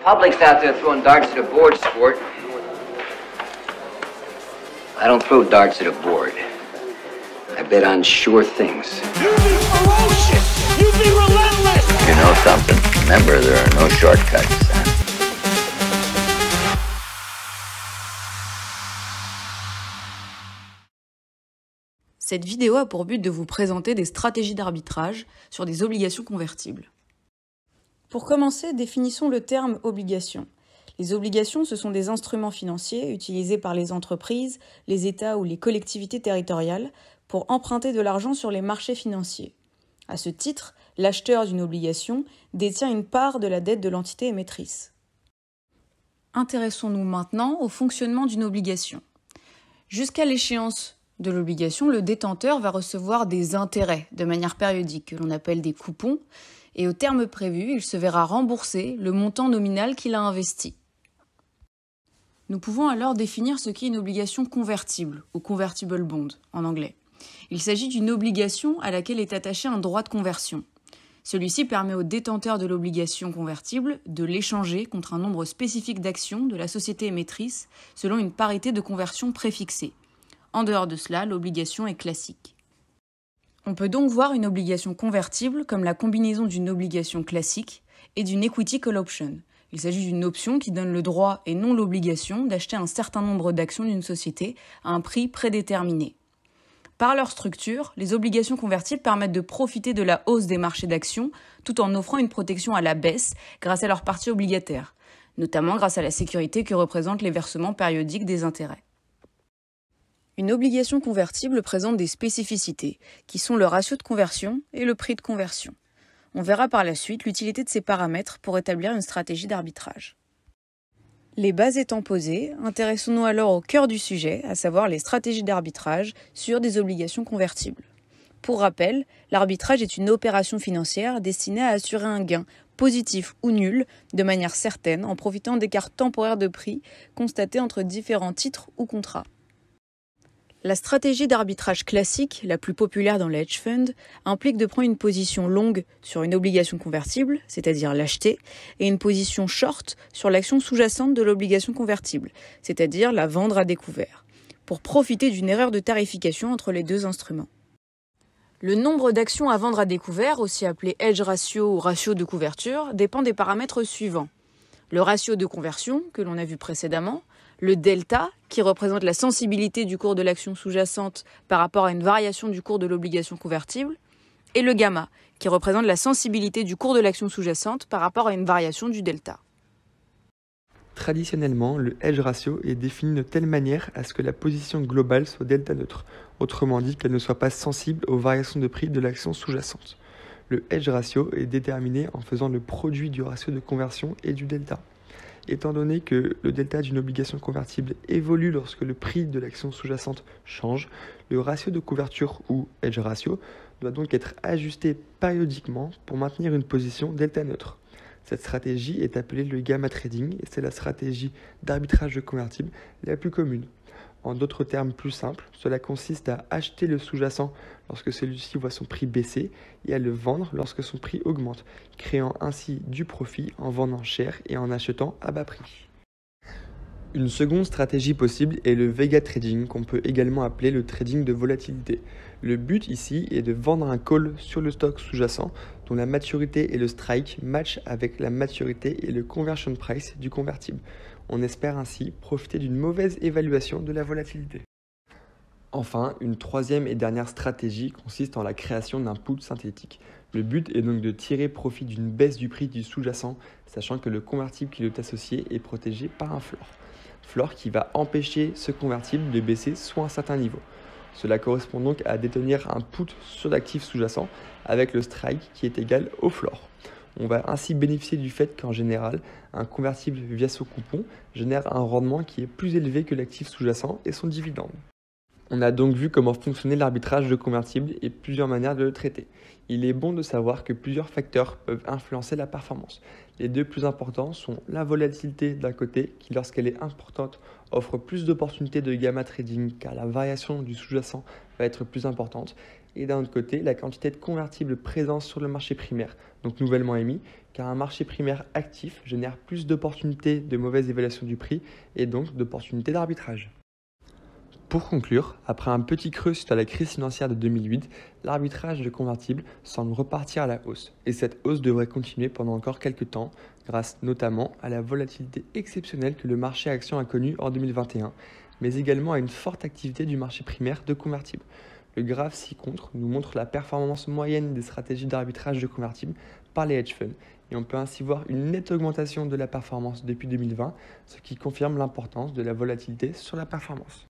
public's out there throwing darts at a board sport. I don't throw darts at a board. I bet on sure things. You be ferocious! You be relentless! You know something? Remember, there are no shortcuts. Cette vidéo a pour but de vous présenter des stratégies d'arbitrage sur des obligations convertibles. Pour commencer, définissons le terme obligation. Les obligations, ce sont des instruments financiers utilisés par les entreprises, les États ou les collectivités territoriales pour emprunter de l'argent sur les marchés financiers. À ce titre, l'acheteur d'une obligation détient une part de la dette de l'entité émettrice. Intéressons-nous maintenant au fonctionnement d'une obligation. Jusqu'à l'échéance de l'obligation, le détenteur va recevoir des intérêts de manière périodique, que l'on appelle des coupons, et au terme prévu, il se verra rembourser le montant nominal qu'il a investi. Nous pouvons alors définir ce qu'est une obligation convertible, ou convertible bond en anglais. Il s'agit d'une obligation à laquelle est attaché un droit de conversion. Celui-ci permet au détenteur de l'obligation convertible de l'échanger contre un nombre spécifique d'actions de la société émettrice selon une parité de conversion préfixée. En dehors de cela, l'obligation est classique. On peut donc voir une obligation convertible comme la combinaison d'une obligation classique et d'une equity call option. Il s'agit d'une option qui donne le droit et non l'obligation d'acheter un certain nombre d'actions d'une société à un prix prédéterminé. Par leur structure, les obligations convertibles permettent de profiter de la hausse des marchés d'actions tout en offrant une protection à la baisse grâce à leur partie obligataire, notamment grâce à la sécurité que représentent les versements périodiques des intérêts. Une obligation convertible présente des spécificités, qui sont le ratio de conversion et le prix de conversion. On verra par la suite l'utilité de ces paramètres pour établir une stratégie d'arbitrage. Les bases étant posées, intéressons-nous alors au cœur du sujet, à savoir les stratégies d'arbitrage sur des obligations convertibles. Pour rappel, l'arbitrage est une opération financière destinée à assurer un gain, positif ou nul, de manière certaine en profitant d'écarts temporaires de prix constatés entre différents titres ou contrats. La stratégie d'arbitrage classique, la plus populaire dans les hedge funds, implique de prendre une position longue sur une obligation convertible, c'est-à-dire l'acheter, et une position short sur l'action sous-jacente de l'obligation convertible, c'est-à-dire la vendre à découvert, pour profiter d'une erreur de tarification entre les deux instruments. Le nombre d'actions à vendre à découvert, aussi appelé hedge ratio ou ratio de couverture, dépend des paramètres suivants. Le ratio de conversion, que l'on a vu précédemment, le delta, qui représente la sensibilité du cours de l'action sous-jacente par rapport à une variation du cours de l'obligation convertible, et le gamma, qui représente la sensibilité du cours de l'action sous-jacente par rapport à une variation du delta. Traditionnellement, le hedge ratio est défini de telle manière à ce que la position globale soit delta neutre, autrement dit qu'elle ne soit pas sensible aux variations de prix de l'action sous-jacente. Le hedge ratio est déterminé en faisant le produit du ratio de conversion et du delta. Étant donné que le delta d'une obligation convertible évolue lorsque le prix de l'action sous-jacente change, le ratio de couverture ou hedge ratio doit donc être ajusté périodiquement pour maintenir une position delta neutre. Cette stratégie est appelée le gamma trading et c'est la stratégie d'arbitrage de convertible la plus commune. En d'autres termes plus simples, cela consiste à acheter le sous-jacent lorsque celui-ci voit son prix baisser et à le vendre lorsque son prix augmente, créant ainsi du profit en vendant cher et en achetant à bas prix. Une seconde stratégie possible est le Vega Trading, qu'on peut également appeler le trading de volatilité. Le but ici est de vendre un call sur le stock sous-jacent dont la maturité et le strike matchent avec la maturité et le conversion price du convertible. On espère ainsi profiter d'une mauvaise évaluation de la volatilité. Enfin, une troisième et dernière stratégie consiste en la création d'un put synthétique. Le but est donc de tirer profit d'une baisse du prix du sous-jacent, sachant que le convertible qui lui est associé est protégé par un floor. Floor qui va empêcher ce convertible de baisser sous un certain niveau. Cela correspond donc à détenir un put sur l'actif sous-jacent avec le strike qui est égal au floor. On va ainsi bénéficier du fait qu'en général, un convertible via son coupon génère un rendement qui est plus élevé que l'actif sous-jacent et son dividende. On a donc vu comment fonctionnait l'arbitrage de convertibles et plusieurs manières de le traiter. Il est bon de savoir que plusieurs facteurs peuvent influencer la performance. Les deux plus importants sont la volatilité d'un côté, qui lorsqu'elle est importante offre plus d'opportunités de gamma trading car la variation du sous-jacent va être plus importante, et d'un autre côté, la quantité de convertibles présents sur le marché primaire, donc nouvellement émis, car un marché primaire actif génère plus d'opportunités de mauvaise évaluation du prix et donc d'opportunités d'arbitrage. Pour conclure, après un petit creux suite à la crise financière de 2008, l'arbitrage de convertibles semble repartir à la hausse. Et cette hausse devrait continuer pendant encore quelques temps, grâce notamment à la volatilité exceptionnelle que le marché actions a connue en 2021, mais également à une forte activité du marché primaire de convertibles. Le graphe ci-contre nous montre la performance moyenne des stratégies d'arbitrage de convertibles par les hedge funds. Et on peut ainsi voir une nette augmentation de la performance depuis 2020, ce qui confirme l'importance de la volatilité sur la performance.